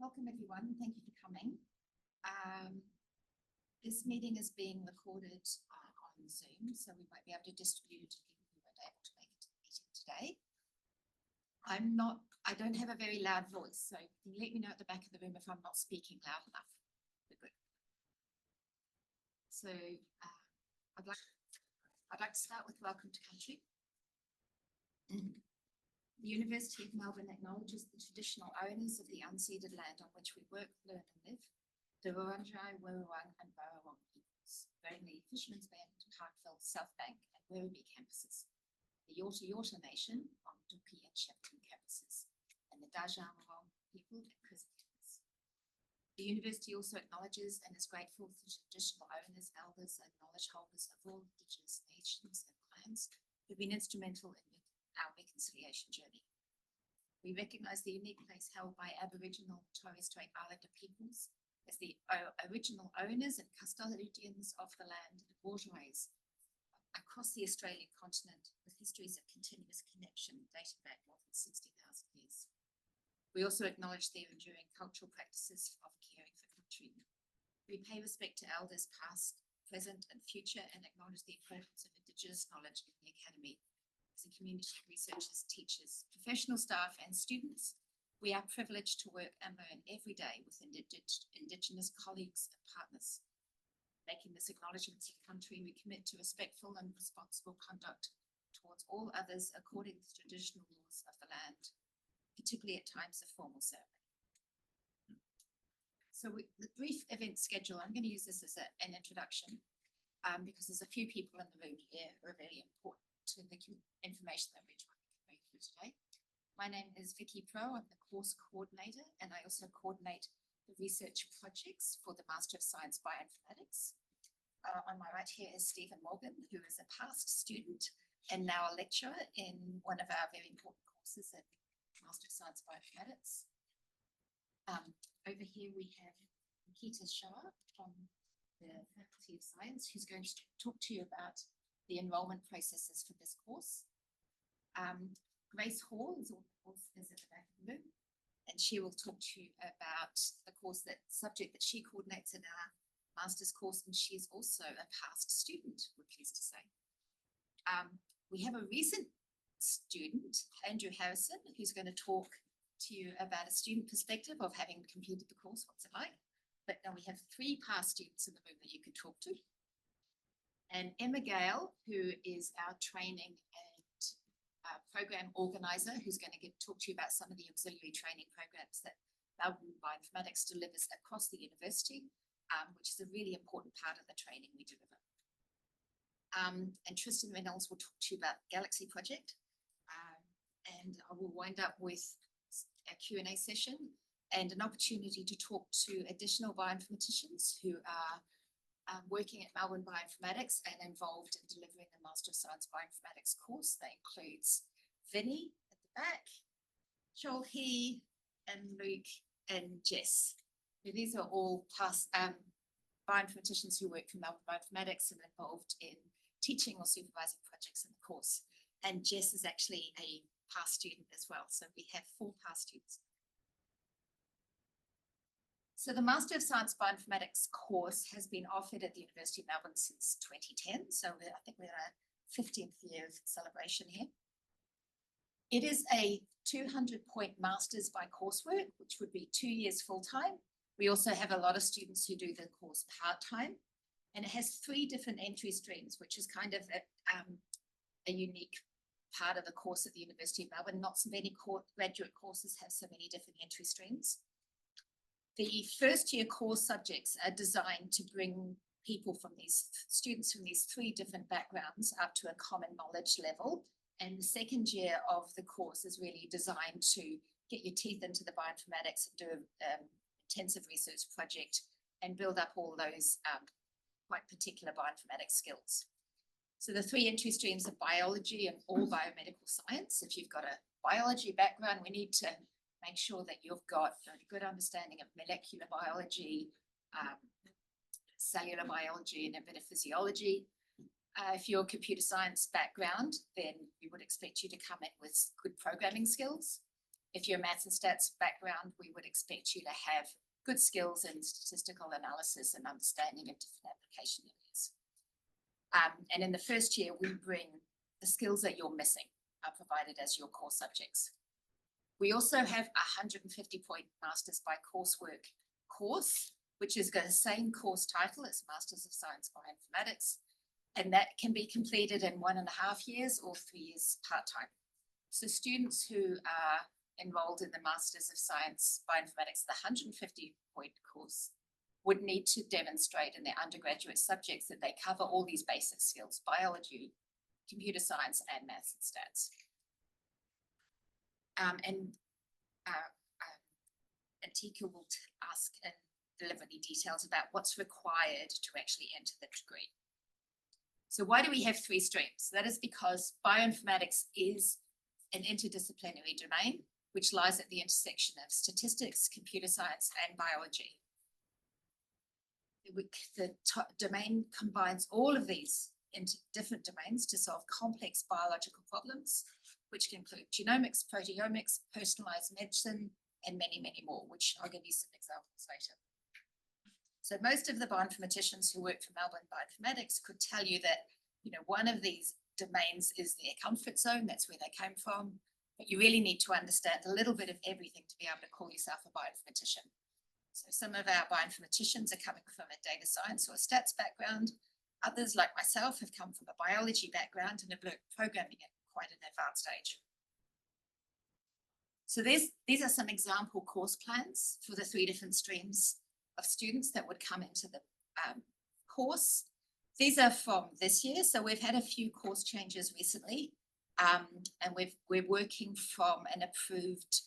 Welcome everyone, thank you for coming. This meeting is being recorded on Zoom, so we might be able to distribute to people who weren't able to make it to the meeting today. I don't have a very loud voice, so you can let me know at the back of the room if I'm not speaking loud enough. Good. So I'd like to start with welcome to country. The University of Melbourne acknowledges the traditional owners of the unceded land on which we work, learn and live, the Wurundjeri, Wurrung and Burrawong peoples, Burnley, Fisherman's Bend, Parkville, South Bank and Werribee campuses, the Yorta Yorta Nation on Dupi and Shepton campuses, and the Dajamawong people at Prison campus. The university also acknowledges and is grateful to traditional owners, elders and knowledge holders of all Indigenous nations and clans who've been instrumental in our reconciliation journey. We recognise the unique place held by Aboriginal and Torres Strait Islander peoples as the original owners and custodians of the land and waterways across the Australian continent, with histories of continuous connection dating back more than 60,000 years. We also acknowledge their enduring cultural practices of caring for country. We pay respect to elders past, present and future, and acknowledge the importance of Indigenous knowledge in the Academy. As a community of researchers, teachers, professional staff and students, we are privileged to work and learn every day with Indigenous colleagues and partners. Making this acknowledgement of country, we commit to respectful and responsible conduct towards all others according to traditional laws of the land, particularly at times of formal ceremony. So the brief event schedule, I'm going to use this as an introduction because there's a few people in the room here who are very important to the information that we're trying to convey through today. My name is Vicky Perreau. I'm the course coordinator, and I also coordinate the research projects for the Master of Science Bioinformatics. On my right here is Stephen Morgan, who is a past student and now a lecturer in one of our very important courses at Master of Science Bioinformatics. Over here we have Ankita Shah from the Faculty of Science, who's going to talk to you about the enrolment processes for this course. Grace Hall is at the back of the room, and she will talk to you about the course, that subject that she coordinates in our master's course, and she is also a past student, we're pleased to say. We have a recent student, Andrew Harrison, who's going to talk to you about a student perspective of having completed the course, what's it like. But now we have 3 past students in the room that you can talk to. And Emma Gail, who is our training and program organizer, who's going to talk to you about some of the auxiliary training programs that Melbourne Bioinformatics delivers across the university, which is a really important part of the training we deliver. And Tristran Reynolds will talk to you about the Galaxy project. And I will wind up with a Q&A session and an opportunity to talk to additional bioinformaticians who are working at Melbourne Bioinformatics and involved in delivering the Master of Science Bioinformatics course. That includes Vinny at the back, Joel He, and Luke and Jess. These are all past bioinformaticians who work for Melbourne Bioinformatics and involved in teaching or supervising projects in the course. And Jess is actually a past student as well. So we have 4 past students. So the Master of Science Bioinformatics course has been offered at the University of Melbourne since 2010. So I think we're in our 15th year of celebration here. It is a 200-point master's by coursework, which would be 2 years full-time. We also have a lot of students who do the course part-time. And it has 3 different entry streams, which is kind of a unique part of the course at the University of Melbourne. Not so many graduate courses have so many different entry streams. The first year course subjects are designed to bring people from students from these 3 different backgrounds up to a common knowledge level. And the second year of the course is really designed to get your teeth into the bioinformatics and do an intensive research project and build up all those quite particular bioinformatics skills. So the 3 entry streams are biology and all biomedical science. If you've got a biology background, we need to make sure that you've got a good understanding of molecular biology, cellular biology, and a bit of physiology. If you're a computer science background, then we would expect you to come in with good programming skills. If you're a maths and stats background, we would expect you to have good skills in statistical analysis and understanding of different application areas. And in the first year, we bring the skills that you're missing are provided as your core subjects. We also have a 150-point Masters by Coursework course, which has got the same course title as Masters of Science Bioinformatics, and that can be completed in 1.5 years or 3 years part-time. So students who are enrolled in the Masters of Science Bioinformatics, the 150-point course, would need to demonstrate in their undergraduate subjects that they cover all these basic skills: biology, computer science, and maths and stats. Ankita will ask and deliver the details about what's required to actually enter the degree. So why do we have 3 streams? That is because bioinformatics is an interdisciplinary domain which lies at the intersection of statistics, computer science, and biology. The domain combines all of these into different domains to solve complex biological problems, which can include genomics, proteomics, personalized medicine, and many, many more, which I'll give you some examples later. So most of the bioinformaticians who work for Melbourne Bioinformatics could tell you that, one of these domains is their comfort zone. That's where they came from. But you really need to understand a little bit of everything to be able to call yourself a bioinformatician. So some of our bioinformaticians are coming from a data science or a stats background. Others, like myself, have come from a biology background and have learned programming at quite an advanced age. So these are some example course plans for the 3 different streams of students that would come into the course. These are from this year, so we've had a few course changes recently, and we're working from an approved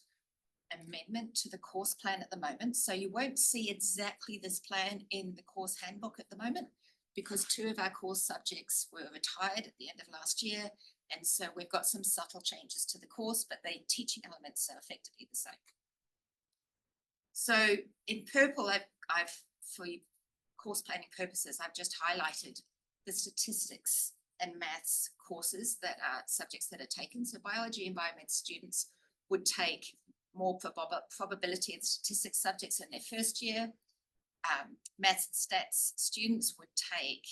amendment to the course plan at the moment. So you won't see exactly this plan in the course handbook at the moment, because 2 of our course subjects were retired at the end of last year. And so we've got some subtle changes to the course, but the teaching elements are effectively the same. So in purple, I've for course planning purposes, I've just highlighted the statistics and maths courses that are subjects that are taken. So biology and biomed students would take more probability and statistics subjects in their first year. Maths and stats students would take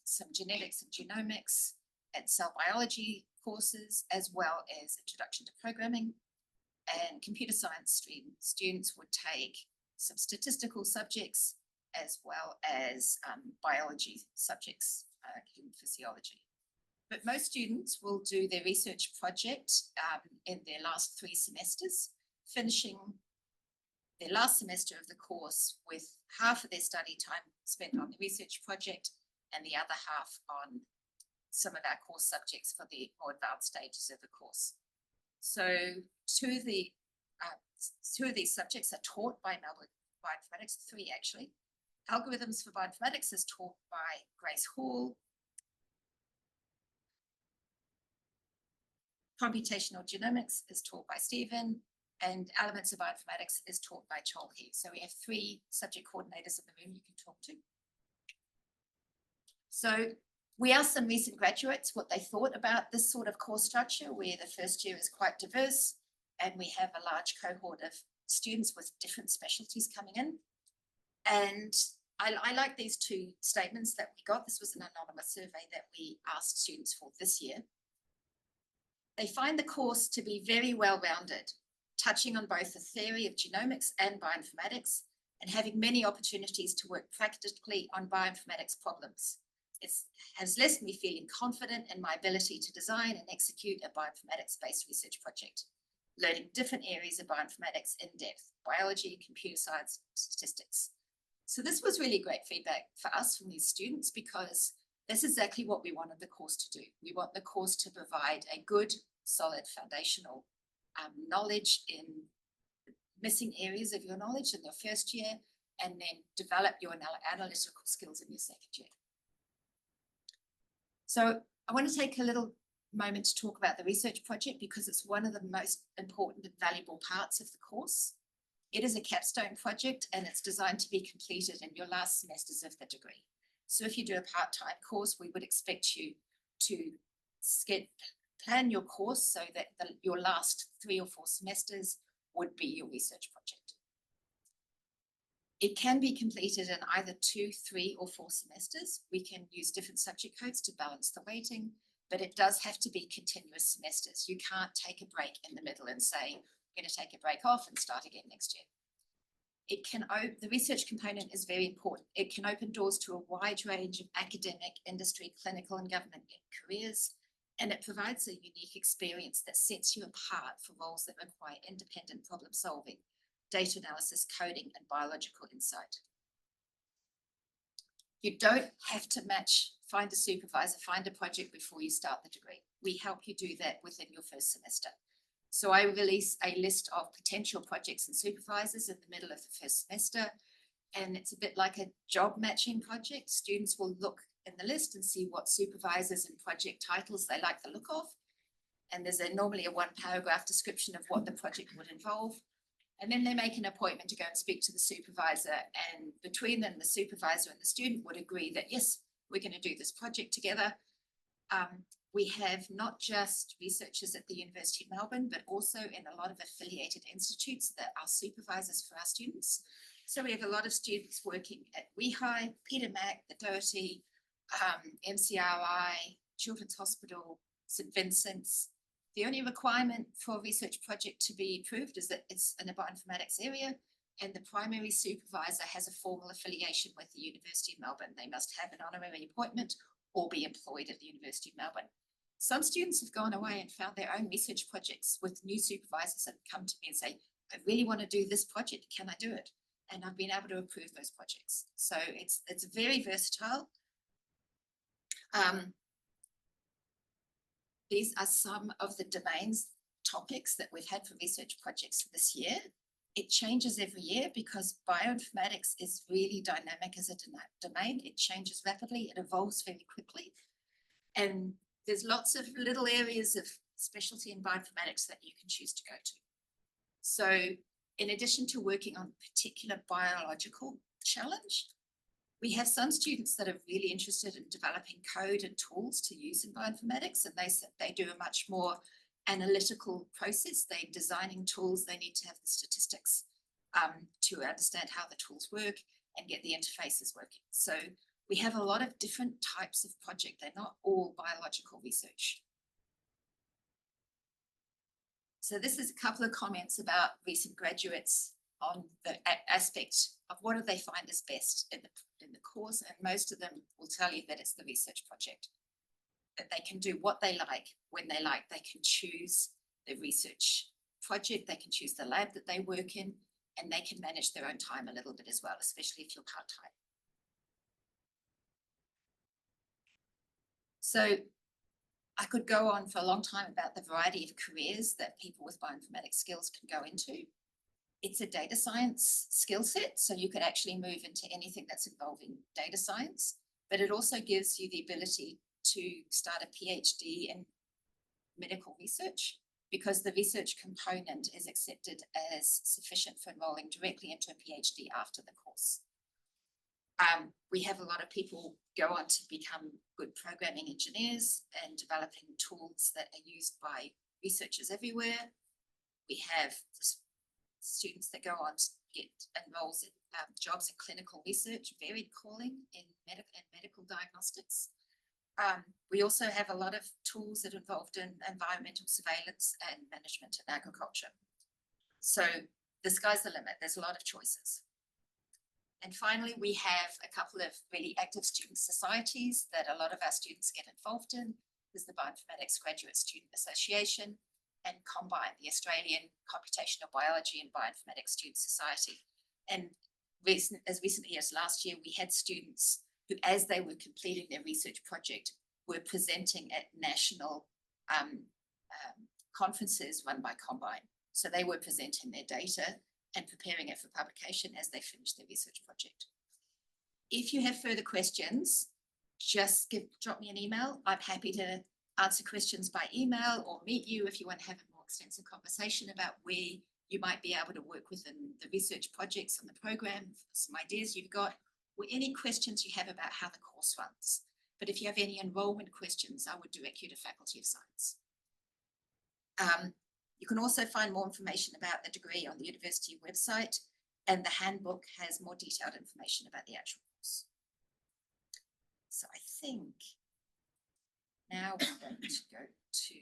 some genetics and genomics and cell biology courses, as well as introduction to programming. And computer science students would take some statistical subjects, as well as biology subjects, human physiology. But most students will do their research project in their last 3 semesters, finishing their last semester of the course with half of their study time spent on the research project and the other half on some of our course subjects for the more advanced stages of the course. So 2 of these subjects are taught by Melbourne Bioinformatics, 3 actually. Algorithms for Bioinformatics is taught by Grace Hall. Computational Genomics is taught by Stephen, and Elements of Bioinformatics is taught by Chol He. So we have 3 subject coordinators in the room you can talk to. So we asked some recent graduates what they thought about this sort of course structure, where the first year is quite diverse, and we have a large cohort of students with different specialties coming in. And I like these 2 statements that we got. This was an anonymous survey that we asked students for this year. They find the course to be very well-rounded, touching on both the theory of genomics and bioinformatics, and having many opportunities to work practically on bioinformatics problems. It has left me feeling confident in my ability to design and execute a bioinformatics-based research project, learning different areas of bioinformatics in depth: biology, computer science, statistics. So this was really great feedback for us from these students, because this is exactly what we wanted the course to do. We want the course to provide a good, solid foundational knowledge in missing areas of your knowledge in the first year, and then develop your analytical skills in your second year. So I want to take a little moment to talk about the research project, because it's one of the most important and valuable parts of the course. It is a capstone project, and it's designed to be completed in your last semesters of the degree. So if you do a part-time course, we would expect you to plan your course so that your last 3 or 4 semesters would be your research project. It can be completed in either 2, 3, or 4 semesters. We can use different subject codes to balance the weighting, but it does have to be continuous semesters. You can't take a break in the middle and say, I'm going to take a break off and start again next year. The research component is very important. It can open doors to a wide range of academic, industry, clinical, and government careers, and it provides a unique experience that sets you apart for roles that require independent problem solving, data analysis, coding, and biological insight. You don't have to find a supervisor, find a project before you start the degree. We help you do that within your first semester. So I release a list of potential projects and supervisors in the middle of the first semester, and it's a bit like a job matching project. Students will look in the list and see what supervisors and project titles they like the look of, and there's normally a 1-paragraph description of what the project would involve, and then they make an appointment to go and speak to the supervisor, and between them, the supervisor and the student would agree that, yes, we're going to do this project together. We have not just researchers at the University of Melbourne, but also in a lot of affiliated institutes that are supervisors for our students. So we have a lot of students working at WeHi, Peter Mac, the Doherty, MCRI, Children's Hospital, St Vincent's. The only requirement for a research project to be approved is that it's in a bioinformatics area, and the primary supervisor has a formal affiliation with the University of Melbourne. They must have an honorary appointment or be employed at the University of Melbourne. Some students have gone away and found their own research projects with new supervisors that come to me and say, I really want to do this project, can I do it? And I've been able to approve those projects. So it's very versatile. These are some of the domains, topics that we've had for research projects for this year. It changes every year because bioinformatics is really dynamic as a domain. It changes rapidly, it evolves very quickly. And there's lots of little areas of specialty in bioinformatics that you can choose to go to. So in addition to working on a particular biological challenge, we have some students that are really interested in developing code and tools to use in bioinformatics, and they do a much more analytical process. They're designing tools, they need to have the statistics to understand how the tools work and get the interfaces working. So we have a lot of different types of project. They're not all biological research. So this is a couple of comments about recent graduates on the aspect of what do they find is best in the course, and most of them will tell you that it's the research project, that they can do what they like when they like. They can choose the research project, they can choose the lab that they work in, and they can manage their own time a little bit as well, especially if you're part-time. So I could go on for a long time about the variety of careers that people with bioinformatics skills can go into. It's a data science skill set, so you could actually move into anything that's involving data science, but it also gives you the ability to start a PhD in medical research because the research component is accepted as sufficient for enrolling directly into a PhD after the course. We have a lot of people go on to become good programming engineers and developing tools that are used by researchers everywhere. We have students that go on to get enrolled in jobs in clinical research, varied calling in medical diagnostics. We also have a lot of tools that are involved in environmental surveillance and management in agriculture. So the sky's the limit. There's a lot of choices. And finally, we have a couple of really active student societies that a lot of our students get involved in. There's the Bioinformatics Graduate Student Association and Combine, the Australian Computational Biology and Bioinformatics Student Society. And as recently as last year, we had students who, as they were completing their research project, were presenting at national conferences run by Combine. So they were presenting their data and preparing it for publication as they finish their research project. If you have further questions, just drop me an email. I'm happy to answer questions by email or meet you if you want to have a more extensive conversation about where you might be able to work within the research projects on the program, some ideas you've got, or any questions you have about how the course runs. But if you have any enrollment questions, I would direct you to Faculty of Science. You can also find more information about the degree on the university website, and the handbook has more detailed information about the actual course. So I think now we're going to go to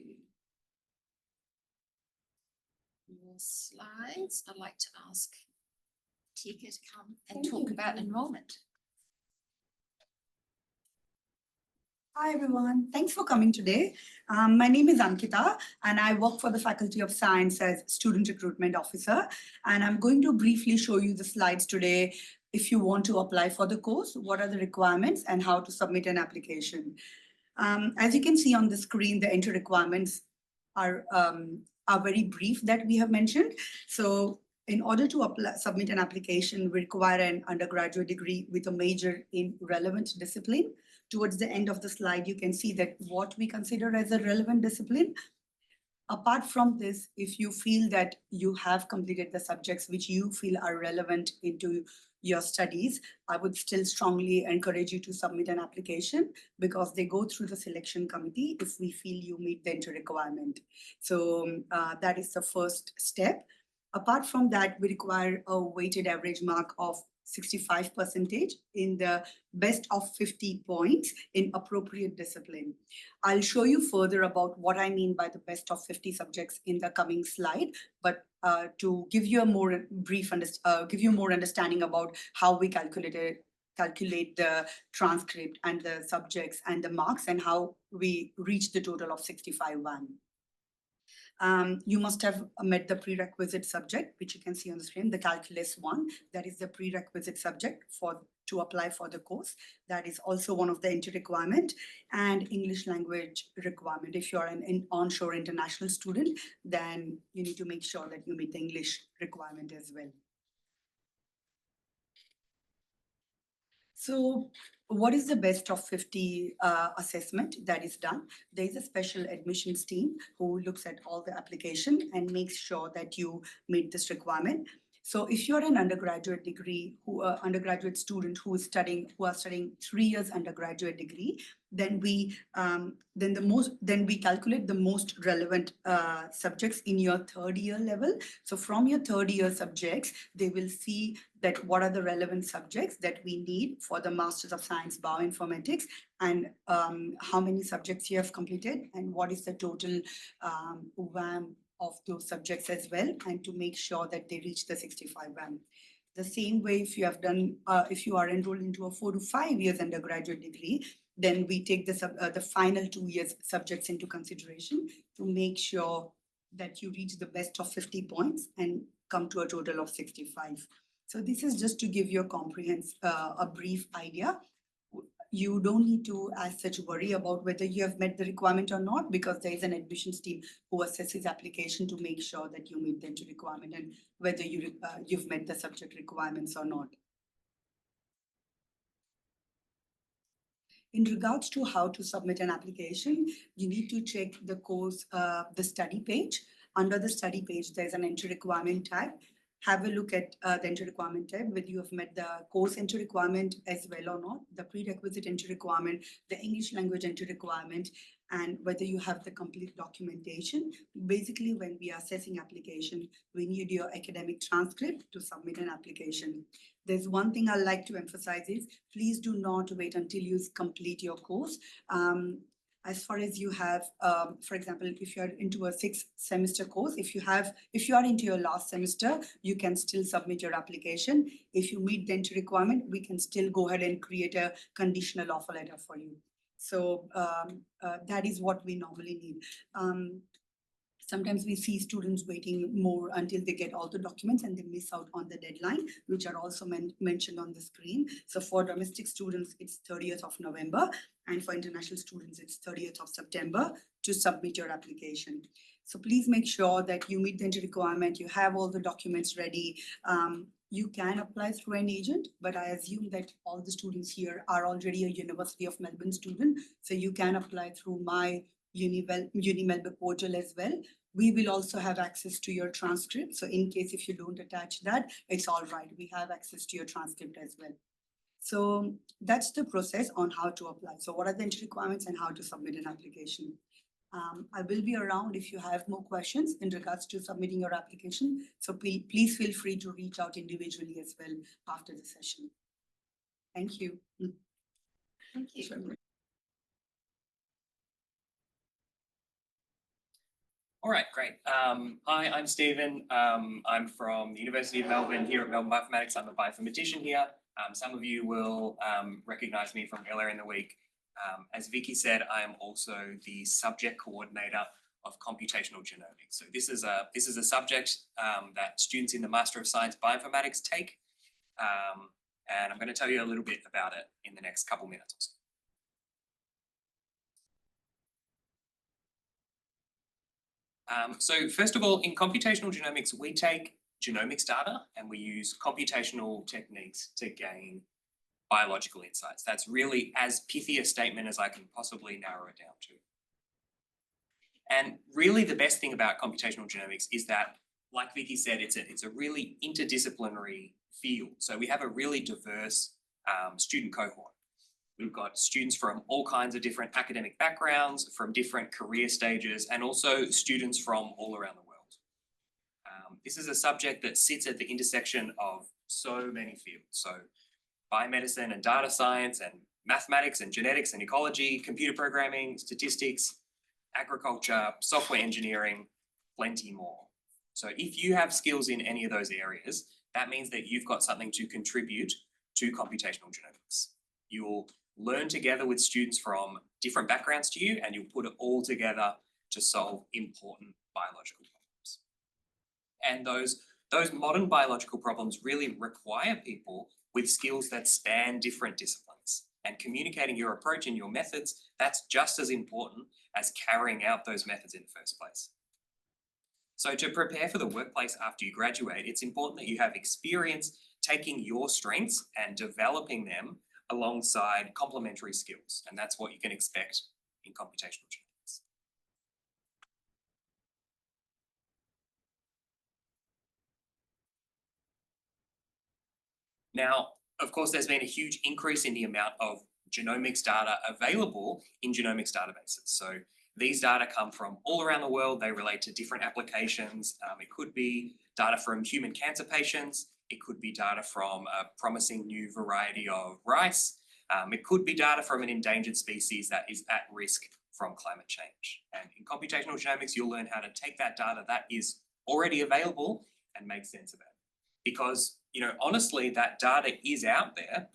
your slides. I'd like to ask Tika to come and talk about enrolment. Hi everyone, thanks for coming today. My name is Ankita and I work for the Faculty of Science as Student Recruitment Officer, and I'm going to briefly show you the slides today if you want to apply for the course, what are the requirements and how to submit an application. As you can see on the screen, the entry requirements are very brief that we have mentioned. So in order to submit an application, we require an undergraduate degree with a major in relevant discipline. Towards the end of the slide, you can see that what we consider as a relevant discipline. Apart from this, if you feel that you have completed the subjects which you feel are relevant into your studies, I would still strongly encourage you to submit an application because they go through the selection committee if we feel you meet the entry requirement. So that is the first step. Apart from that, we require a weighted average mark of 65% in the best of 50 points in appropriate discipline. I'll show you further about what I mean by the best of 50 subjects in the coming slide, but to give you a more brief, give you more understanding about how we calculate the transcript and the subjects and the marks and how we reach the total of 65-1. You must have met the prerequisite subject, which you can see on the screen, the calculus 1. That is the prerequisite subject to apply for the course. That is also one of the entry requirement, and English language requirement. If you're an onshore international student, then you need to make sure that you meet the English requirement as well. So what is the best of 50 assessment that is done? There is a special admissions team who looks at all the application and makes sure that you meet this requirement. So if you're an undergraduate degree, undergraduate student who are studying 3 years undergraduate degree, then we calculate the most relevant subjects in your third year level. So from your third year subjects, they will see that what are the relevant subjects that we need for the Masters of Science Bioinformatics, and how many subjects you have completed, and what is the total WAM of those subjects as well, and to make sure that they reach the 65 WAM. The same way, if you have done, if you are enrolled into a 4 to 5 years undergraduate degree, then we take the final 2 years subjects into consideration to make sure that you reach the best of 50 points and come to a total of 65. So this is just to give you a brief idea. You don't need to as such worry about whether you have met the requirement or not, because there is an admissions team who assesses application to make sure that you meet the entry requirement and whether you've met the subject requirements or not. In regards to how to submit an application, you need to check the course, the study page. Under the study page, there's an entry requirement tab. Have a look at the entry requirement tab, whether you have met the course entry requirement as well or not, the prerequisite entry requirement, the English language entry requirement, and whether you have the complete documentation. Basically, when we are assessing application, we need your academic transcript to submit an application. There's one thing I'd like to emphasize is, please do not wait until you complete your course. As far as you have, for example, if you're into a 6-semester course, if you are into your last semester, you can still submit your application. If you meet the entry requirement, we can still go ahead and create a conditional offer letter for you. So that is what we normally need. Sometimes we see students waiting more until they get all the documents and they miss out on the deadline, which are also mentioned on the screen. So for domestic students, it's 30th of November. And for international students, it's 30th of September to submit your application. So please make sure that you meet the entry requirement, you have all the documents ready. You can apply through an agent, but I assume that all the students here are already a University of Melbourne student. So you can apply through my Uni Melbourne portal as well. We will also have access to your transcript. So in case if you don't attach that, it's all right. We have access to your transcript as well. So that's the process on how to apply. So what are the entry requirements and how to submit an application? I will be around if you have more questions in regards to submitting your application. So please feel free to reach out individually as well after the session. Thank you. Thank you. Sure. All right, great. Hi, I'm Stephen. I'm from the University of Melbourne here at Melbourne Bioinformatics. I'm a bioinformatician here. Some of you will recognize me from earlier in the week. As Vicky said, I am also the subject coordinator of computational genomics. So this is a subject that students in the Master of Science Bioinformatics take, and I'm going to tell you a little bit about it in the next couple minutes or so. So first of all, in computational genomics, we take genomics data and we use computational techniques to gain biological insights. That's really as pithy a statement as I can possibly narrow it down to. And really the best thing about computational genomics is that, like Vicky said, it's a really interdisciplinary field. So we have a really diverse student cohort. We've got students from all kinds of different academic backgrounds, from different career stages, and also students from all around the world. This is a subject that sits at the intersection of so many fields. So biomedicine and data science and mathematics and genetics and ecology, computer programming, statistics, agriculture, software engineering, plenty more. So if you have skills in any of those areas, that means that you've got something to contribute to computational genomics. You'll learn together with students from different backgrounds to you, and you'll put it all together to solve important biological problems. And those modern biological problems really require people with skills that span different disciplines. And communicating your approach and your methods, that's just as important as carrying out those methods in the first place. So to prepare for the workplace after you graduate, it's important that you have experience taking your strengths and developing them alongside complementary skills. And that's what you can expect in computational genomics. Now, of course, there's been a huge increase in the amount of genomics data available in genomics databases. So these data come from all around the world. They relate to different applications. It could be data from human cancer patients. It could be data from a promising new variety of rice. It could be data from an endangered species that is at risk from climate change. And in computational genomics, you'll learn how to take that data that is already available and make sense of it. Because, honestly, that data is out there,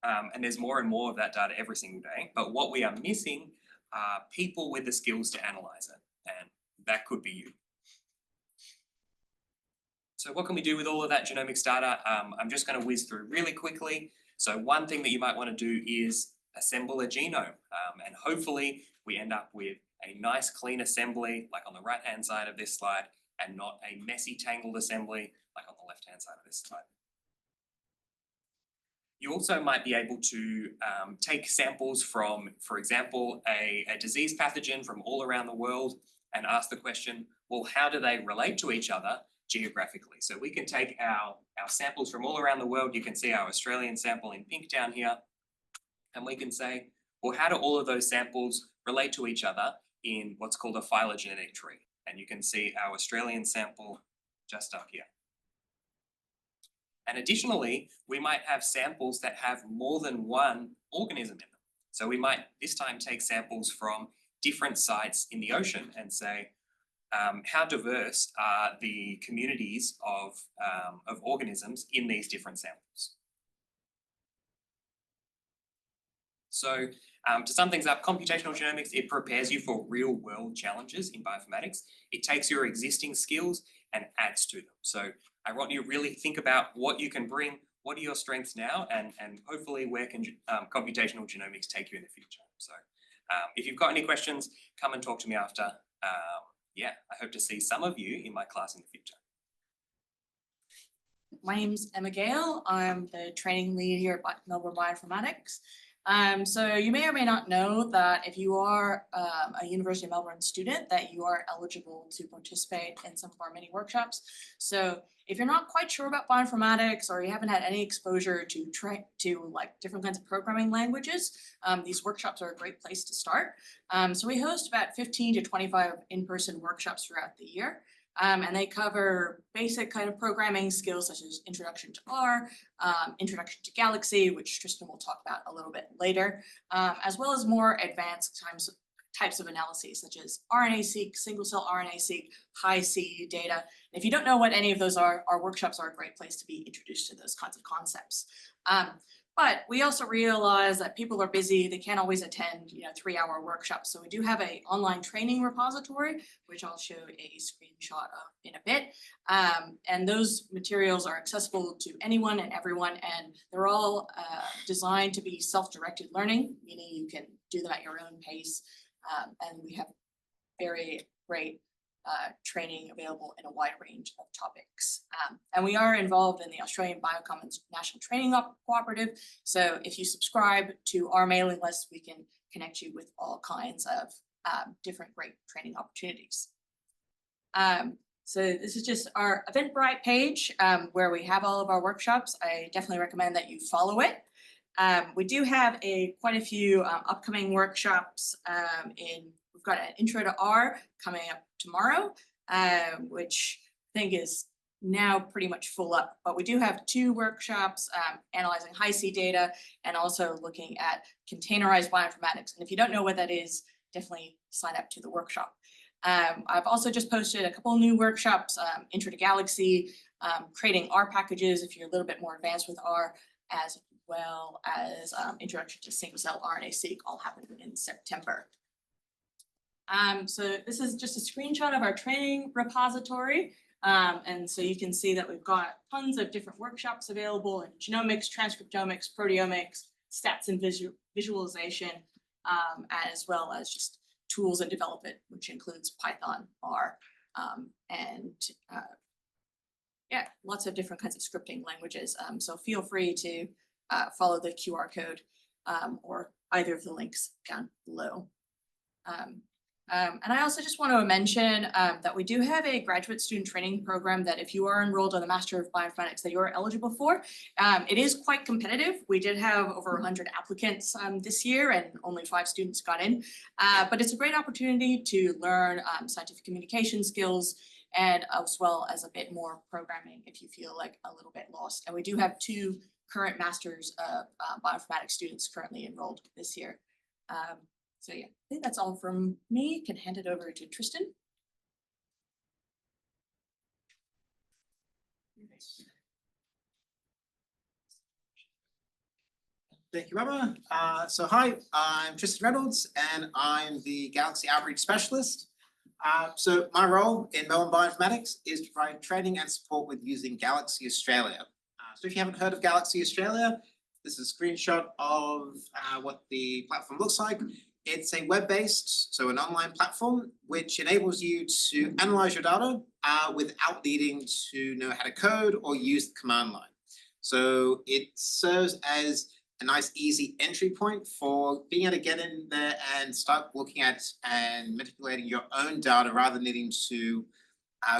and there's more and more of that data every single day. But what we are missing are people with the skills to analyze it, and that could be you. So what can we do with all of that genomics data? I'm just going to whiz through really quickly. So one thing that you might want to do is assemble a genome, and hopefully we end up with a nice clean assembly like on the right hand side of this slide, and not a messy tangled assembly like on the left hand side of this slide. You also might be able to take samples from, for example, a disease pathogen from all around the world and ask the question, well, how do they relate to each other geographically? So we can take our samples from all around the world. You can see our Australian sample in pink down here. And we can say, well, how do all of those samples relate to each other in what's called a phylogenetic tree? And you can see our Australian sample just up here. And additionally, we might have samples that have more than one organism in them. So we might this time take samples from different sites in the ocean and say, how diverse are the communities of organisms in these different samples? So to sum things up, computational genomics, it prepares you for real world challenges in bioinformatics. It takes your existing skills and adds to them. So I want you to really think about what you can bring, what are your strengths now, and hopefully where can computational genomics take you in the future. So if you've got any questions, come and talk to me after. Yeah, I hope to see some of you in my class in the future. My name's Gail. I'm the training lead here at Melbourne Bioinformatics. So you may or may not know that if you are a University of Melbourne student, that you are eligible to participate in some of our mini workshops. So if you're not quite sure about bioinformatics or you haven't had any exposure to like different kinds of programming languages, these workshops are a great place to start. So we host about 15 to 25 in-person workshops throughout the year. And they cover basic kind of programming skills such as introduction to R, introduction to Galaxy, which Tristran will talk about a little bit later, as well as more advanced types of analyses such as RNA-seq, single-cell RNA-seq, high-C data. And if you don't know what any of those are, our workshops are a great place to be introduced to those kinds of concepts. But we also realize that people are busy, they can't always attend, 3-hour workshops. So we do have an online training repository, which I'll show a screenshot of in a bit. And those materials are accessible to anyone and everyone, and they're all designed to be self-directed learning, meaning you can do them at your own pace. And we have very great training available in a wide range of topics. And we are involved in the Australian Biocommons National Training Cooperative. So if you subscribe to our mailing list, we can connect you with all kinds of different great training opportunities. So this is just our Eventbrite page where we have all of our workshops. I definitely recommend that you follow it. We do have quite a few upcoming workshops we've got an intro to R coming up tomorrow, which I think is now pretty much full up, but we do have 2 workshops analyzing high-C data and also looking at containerized bioinformatics. And if you don't know what that is, definitely sign up to the workshop. I've also just posted a couple new workshops, Intro to Galaxy, creating R packages if you're a little bit more advanced with R, as well as Introduction to Single-Cell RNA-seq, all happening in September. So this is just a screenshot of our training repository. And so you can see that we've got tons of different workshops available in genomics, transcriptomics, proteomics, stats and visualization, as well as just tools and development, which includes Python, R, and lots of different kinds of scripting languages. So feel free to follow the QR code or either of the links down below. And I also just want to mention that we do have a graduate student training program that if you are enrolled on the Master of Bioinformatics that you are eligible for. It is quite competitive. We did have over 100 applicants this year and only 5 students got in. But it's a great opportunity to learn scientific communication skills and as well as a bit more programming if you feel like a little bit lost. And we do have 2 current Masters of Bioinformatics students currently enrolled this year. So yeah, I think that's all from me. Can hand it over to Tristran. Thank you, Emma. So hi, I'm Tristran Reynolds and I'm the Galaxy Outreach Specialist. So my role in Melbourne Bioinformatics is to provide training and support with using Galaxy Australia. So if you haven't heard of Galaxy Australia, this is a screenshot of what the platform looks like. It's a web-based, so an online platform, which enables you to analyze your data without needing to know how to code or use the command line. So it serves as a nice, easy entry point for being able to get in there and start looking at and manipulating your own data rather than needing to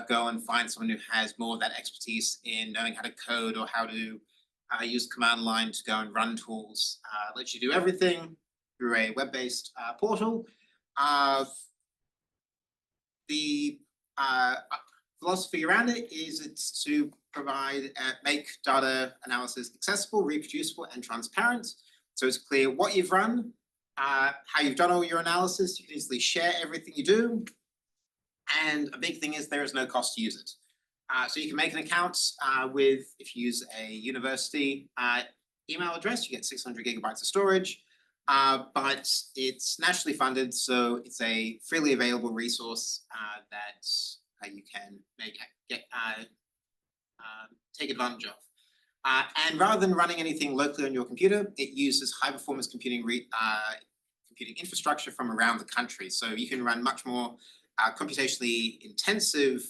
go and find someone who has more of that expertise in knowing how to code or how to use the command line to go and run tools. Lets you do everything through a web-based portal. The philosophy around it is it's to provide, make data analysis accessible, reproducible, and transparent. So it's clear what you've run, how you've done all your analysis. You can easily share everything you do. And a big thing is there is no cost to use it. So you can make an account with, if you use a university email address, you get 600 gigabytes of storage. But it's nationally funded, so it's a freely available resource that you can take advantage of. And rather than running anything locally on your computer, it uses high-performance computing infrastructure from around the country. So you can run much more computationally intensive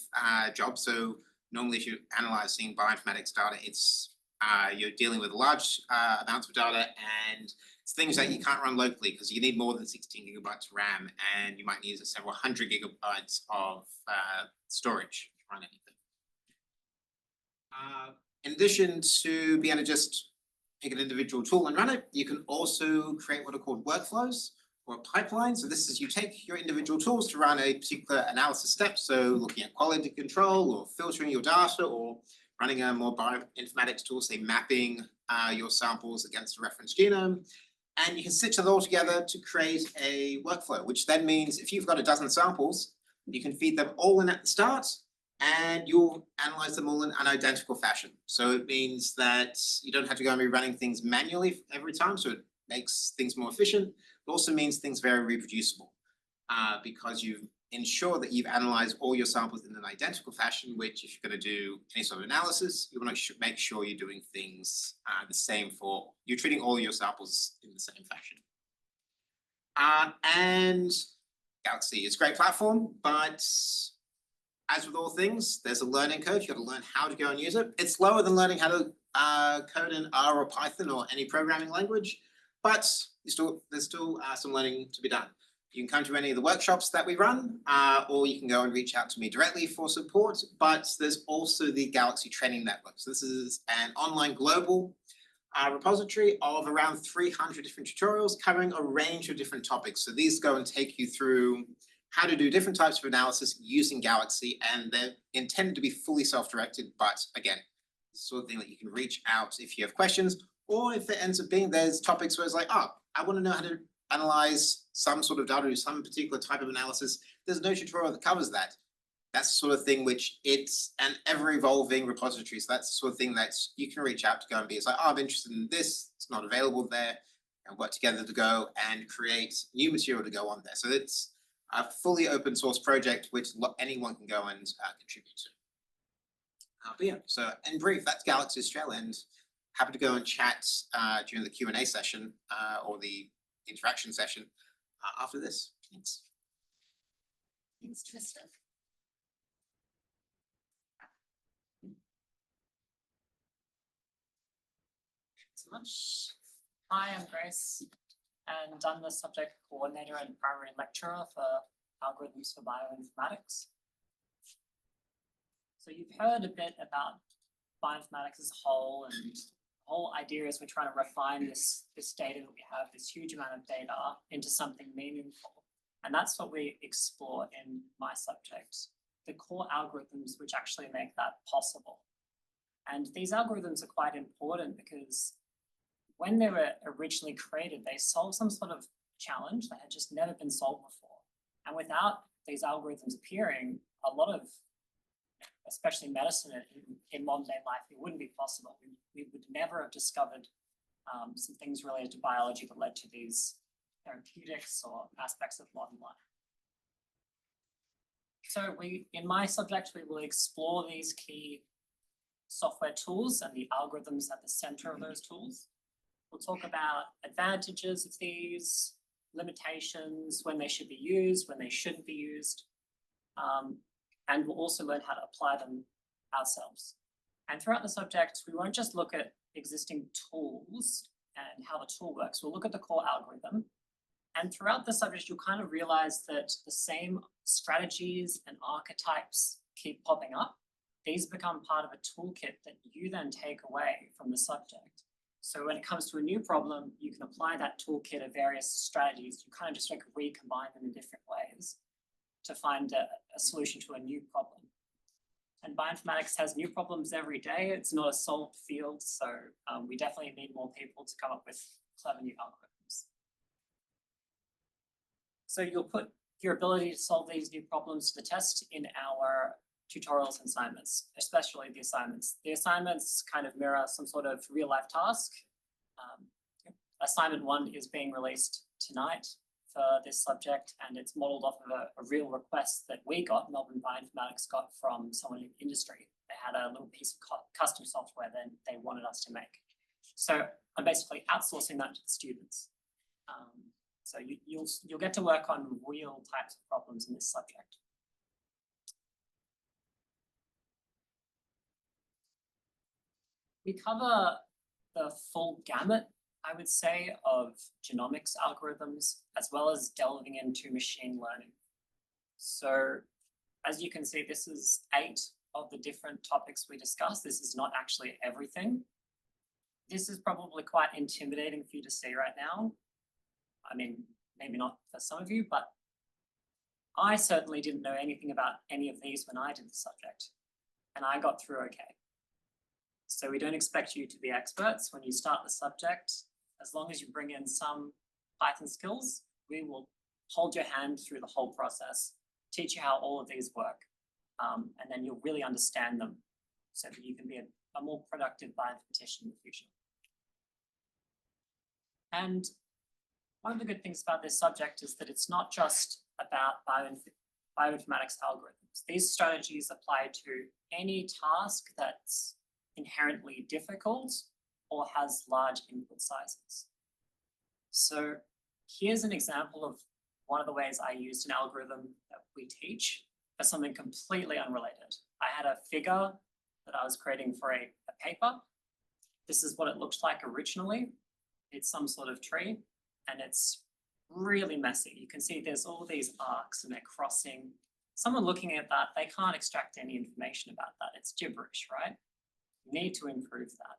jobs. So normally, if you're analyzing bioinformatics data, it's you're dealing with large amounts of data and It's things that you can't run locally because you need more than 16 gigabytes of RAM, and you might need several hundred gigabytes of storage to run anything. In addition to being able to just pick an individual tool and run it, you can also create what are called workflows or pipelines. So this is you take your individual tools to run a particular analysis step. So looking at quality control or filtering your data or running a more bioinformatics tool, say mapping your samples against a reference genome. And you can stitch it all together to create a workflow, which then means if you've got a dozen samples, you can feed them all in at the start and you'll analyze them all in an identical fashion. So it means that you don't have to go and be running things manually every time, so it makes things more efficient. It also means things very reproducible because you ensure that you've analyzed all your samples in an identical fashion, which if you're going to do any sort of analysis, you want to make sure you're doing things the same you're treating all your samples in the same fashion. And Galaxy is a great platform, but as with all things, there's a learning curve. You got to learn how to go and use it. It's slower than learning how to code in R or Python or any programming language, but there's still some learning to be done. You can come to any of the workshops that we run, or you can go and reach out to me directly for support, but there's also the Galaxy Training Network. So this is an online global repository of around 300 different tutorials covering a range of different topics. So these go and take you through how to do different types of analysis using Galaxy, and they're intended to be fully self-directed, but again, the sort of thing that you can reach out if you have questions, or if it ends up being there's topics where it's like, oh, I want to know how to analyze some sort of data, do some particular type of analysis. There's no tutorial that covers that. That's the sort of thing which it's an ever-evolving repository. So that's the sort of thing that you can reach out to go and be, it's like, oh, I'm interested in this, it's not available there, and work together to go and create new material to go on there. So it's a fully open source project which anyone can go and contribute to. But yeah, so in brief, that's Galaxy Australia, and happy to go and chat during the Q&A session or the interaction session after this. Thanks. Thanks, Tristan. So much. Hi, I'm Grace, and I'm the subject coordinator and primary lecturer for algorithms for bioinformatics. So you've heard a bit about bioinformatics as a whole, and the whole idea is we're trying to refine this data that we have, this huge amount of data, into something meaningful. And that's what we explore in my subject, the core algorithms which actually make that possible. And these algorithms are quite important because when they were originally created, they solved some sort of challenge that had just never been solved before. And without these algorithms appearing, a lot of, especially medicine in modern day life, it wouldn't be possible. We would never have discovered some things related to biology that led to these therapeutics or aspects of modern life. So in my subject, we will explore these key software tools and the algorithms at the center of those tools. We'll talk about advantages of these, limitations, when they should be used, when they shouldn't be used, and we'll also learn how to apply them ourselves. And throughout the subject, we won't just look at existing tools and how the tool works. We'll look at the core algorithm. And throughout the subject, you'll kind of realize that the same strategies and archetypes keep popping up. These become part of a toolkit that you then take away from the subject. So when it comes to a new problem, you can apply that toolkit of various strategies. You kind of just like recombine them in different ways to find a solution to a new problem. And bioinformatics has new problems every day. It's not a solved field, so we definitely need more people to come up with clever new algorithms. So you'll put your ability to solve these new problems to the test in our tutorials and assignments, especially the assignments. The assignments kind of mirror some sort of real life task. Assignment 1 is being released tonight for this subject, and it's modeled off of a real request that we got, Melbourne Bioinformatics got from someone in industry. They had a little piece of custom software that they wanted us to make. So I'm basically outsourcing that to the students. So you'll get to work on real types of problems in this subject. We cover the full gamut I would say, of genomics algorithms, as well as delving into machine learning. So as you can see, this is 8 of the different topics we discussed. This is not actually everything. This is probably quite intimidating for you to see right now. I mean, maybe not for some of you, but I certainly didn't know anything about any of these when I did the subject, and I got through okay. So we don't expect you to be experts when you start the subject. As long as you bring in some Python skills, we will hold your hand through the whole process, teach you how all of these work, and then you'll really understand them so that you can be a more productive bioinformatician in the future. And one of the good things about this subject is that it's not just about bioinformatics algorithms. These strategies apply to any task that's inherently difficult or has large input sizes. So here's an example of one of the ways I used an algorithm that we teach for something completely unrelated. I had a figure that I was creating for a paper. This is what it looked like originally. It's some sort of tree, and it's really messy. You can see there's all these arcs and they're crossing. Someone looking at that, they can't extract any information about that. It's gibberish, right? You need to improve that.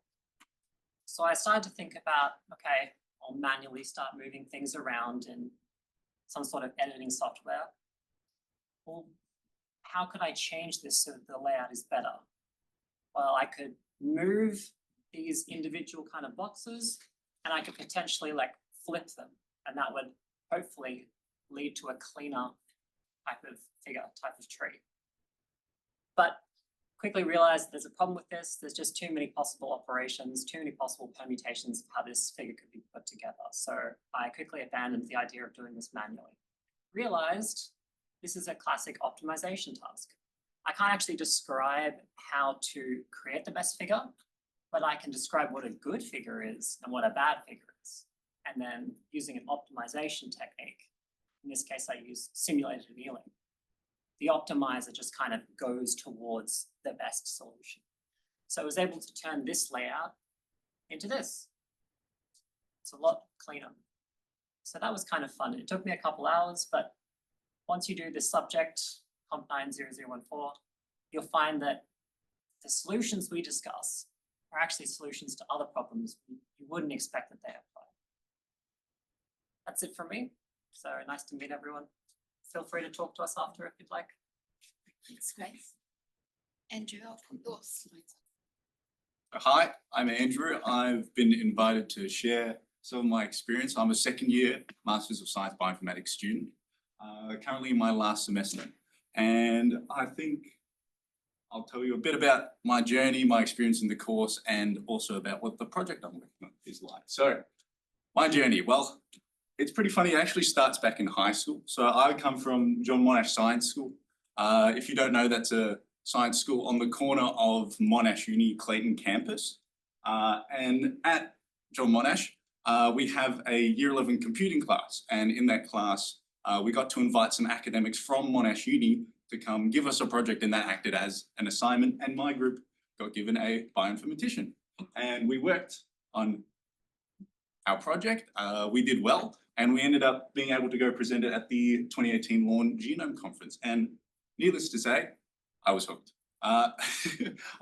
So I started to think about, okay, I'll manually start moving things around in some sort of editing software. Well, how could I change this so that the layout is better? Well, I could move these individual kind of boxes, and I could potentially like flip them, and that would hopefully lead to a cleaner type of figure, type of tree. But quickly realized there's a problem with this. There's just too many possible operations, too many possible permutations of how this figure could be put together. So I quickly abandoned the idea of doing this manually. Realized this is a classic optimization task. I can't actually describe how to create the best figure, but I can describe what a good figure is and what a bad figure is. And then using an optimization technique, in this case, I use simulated annealing. The optimizer just kind of goes towards the best solution. So I was able to turn this layout into this. It's a lot cleaner. So that was kind of fun. It took me a couple hours, but once you do this subject, Comp 90014, you'll find that the solutions we discuss are actually solutions to other problems you wouldn't expect that they apply. That's it from me. So nice to meet everyone. Feel free to talk to us after if you'd like. Thanks, Grace. Andrew, I'll put your slides up. Hi, I'm Andrew. I've been invited to share some of my experience. I'm a second year Masters of Science Bioinformatics student, currently in my last semester. And I think I'll tell you a bit about my journey, my experience in the course, and also about what the project I'm working on is like. So my journey, well, it's pretty funny. It actually starts back in high school. So I come from John Monash Science School. If you don't know, that's a science school on the corner of Monash Uni Clayton campus. And at John Monash, we have a year 11 computing class. And in that class, we got to invite some academics from Monash Uni to come give us a project, and that acted as an assignment. And my group got given a bioinformatician. And we worked on our project. We did well. And we ended up being able to go present it at the 2018 Lawn Genome Conference. And needless to say, I was hooked. I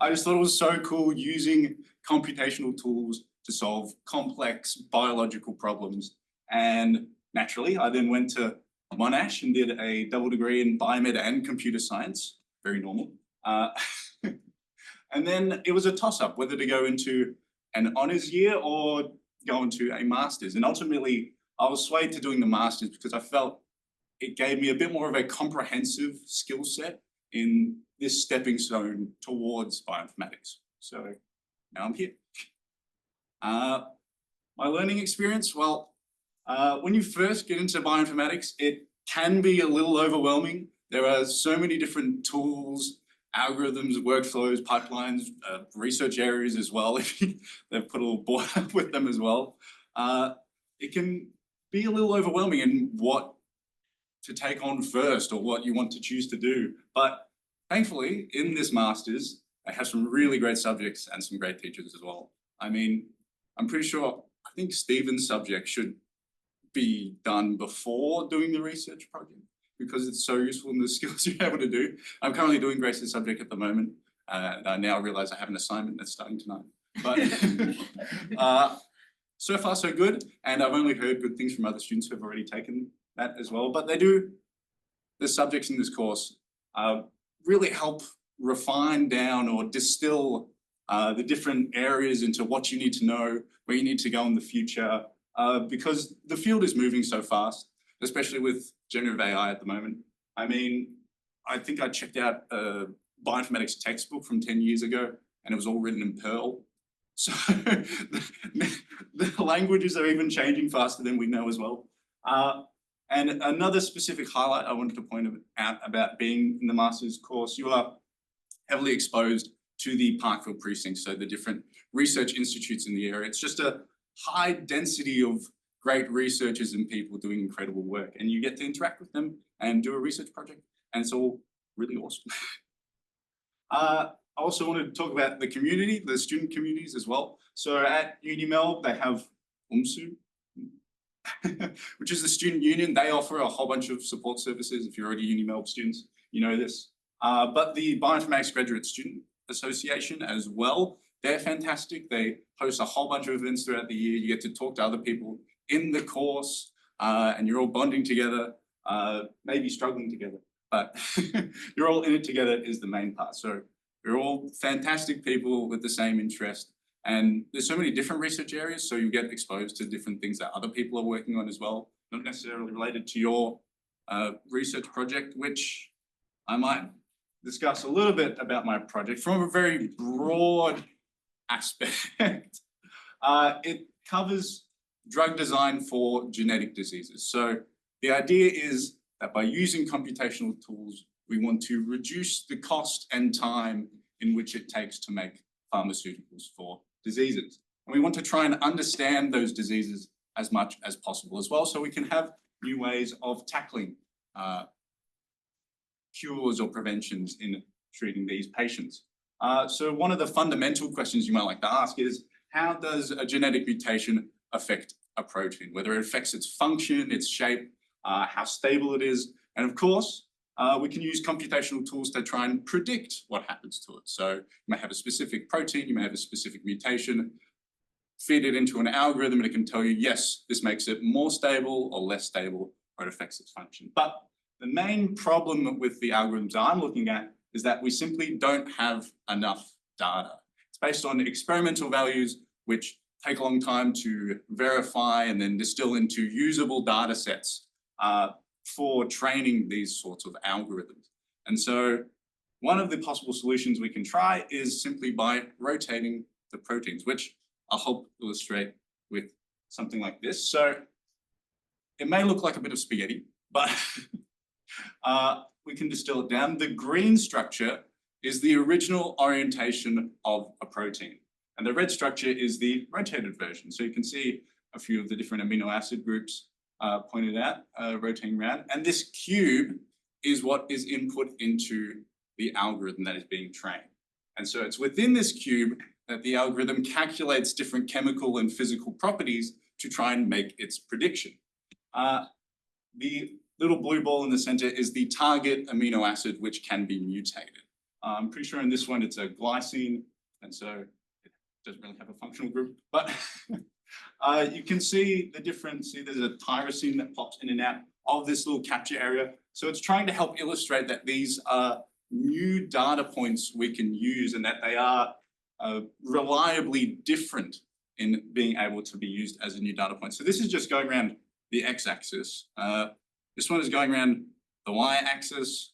just thought it was so cool using computational tools to solve complex biological problems. And naturally, I then went to Monash and did a double degree in biomed and computer science, very normal. And then it was a toss-up whether to go into an honours year or go into a master's. And ultimately, I was swayed to doing the master's because I felt it gave me a bit more of a comprehensive skill set in this stepping stone towards bioinformatics. So now I'm here. My learning experience, well, when you first get into bioinformatics, it can be a little overwhelming. There are so many different tools, algorithms, workflows, pipelines, research areas as well. They've put a little board up with them as well. It can be a little overwhelming in what to take on first or what you want to choose to do. But thankfully, in this master's, I have some really great subjects and some great teachers as well. I mean, I'm pretty sure I think Stephen's subject should be done before doing the research project because it's so useful in the skills you're able to do. I'm currently doing Grace's subject at the moment. And I now realize I have an assignment that's starting tonight. But so far so good. And I've only heard good things from other students who have already taken that as well. But the subjects in this course really help refine down or distill the different areas into what you need to know, where you need to go in the future, because the field is moving so fast, especially with generative AI at the moment. I mean, I think I checked out a bioinformatics textbook from 10 years ago, and it was all written in Perl. So the languages are even changing faster than we know as well. And another specific highlight I wanted to point out about being in the master's course, you are heavily exposed to the Parkville precinct, so the different research institutes in the area. It's just a high density of great researchers and people doing incredible work, and you get to interact with them and do a research project, and it's all really awesome. I also wanted to talk about the community, the student communities as well. So at UniMel, they have UMSU, which is the student union. They offer a whole bunch of support services. If you're already UniMel students, you know this. But the Bioinformatics Graduate Student Association as well, they're fantastic. They host a whole bunch of events throughout the year. You get to talk to other people in the course, and you're all bonding together, maybe struggling together, but you're all in it together is the main part. So you're all fantastic people with the same interest. And there's so many different research areas, so you get exposed to different things that other people are working on as well, not necessarily related to your research project, which I might discuss a little bit about my project from a very broad aspect. It covers drug design for genetic diseases. So the idea is that by using computational tools, we want to reduce the cost and time in which it takes to make pharmaceuticals for diseases. And we want to try and understand those diseases as much as possible as well, so we can have new ways of tackling cures or preventions in treating these patients. So one of the fundamental questions you might like to ask is, how does a genetic mutation affect a protein? Whether it affects its function, its shape, how stable it is. And of course, we can use computational tools to try and predict what happens to it. So you may have a specific protein, you may have a specific mutation, feed it into an algorithm and it can tell you, yes, this makes it more stable or less stable, or it affects its function. But the main problem with the algorithms I'm looking at is that we simply don't have enough data. It's based on experimental values, which take a long time to verify and then distill into usable data sets for training these sorts of algorithms. And so one of the possible solutions we can try is simply by rotating the proteins, which I'll help illustrate with something like this. So it may look like a bit of spaghetti, but we can distill it down. The green structure is the original orientation of a protein, and the red structure is the rotated version. So you can see a few of the different amino acid groups pointed out, rotating around. And this cube is what is input into the algorithm that is being trained. And so it's within this cube that the algorithm calculates different chemical and physical properties to try and make its prediction. The little blue ball in the center is the target amino acid which can be mutated. I'm pretty sure in this one it's a glycine, and so it doesn't really have a functional group, but you can see the difference. See, there's a tyrosine that pops in and out of this little capture area. So it's trying to help illustrate that these are new data points we can use and that they are reliably different in being able to be used as a new data point. So this is just going around the x-axis. This one is going around the y-axis.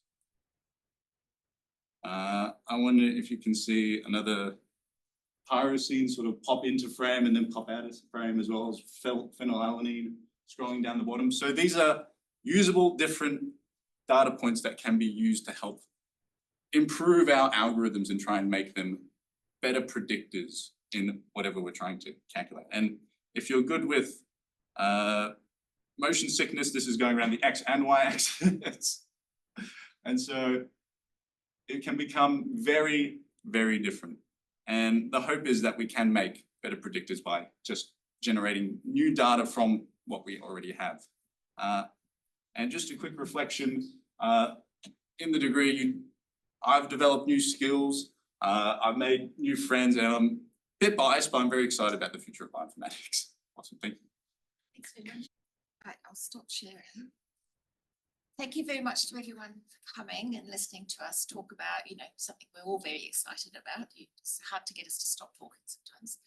I wonder if you can see another tyrosine sort of pop into frame and then pop out of frame, as well as phenylalanine scrolling down the bottom. So these are usable different data points that can be used to help improve our algorithms and try and make them better predictors in whatever we're trying to calculate. And if you're good with motion sickness, this is going around the x and y axis. And so it can become very, very different. And the hope is that we can make better predictors by just generating new data from what we already have. And just a quick reflection, in the degree, I've developed new skills, I've made new friends, and I'm a bit biased, but I'm very excited about the future of bioinformatics. Awesome, thank you. Thanks very much. Right, I'll stop sharing. Thank you very much to everyone for coming and listening to us talk about, something we're all very excited about. It's hard to get us to stop talking sometimes.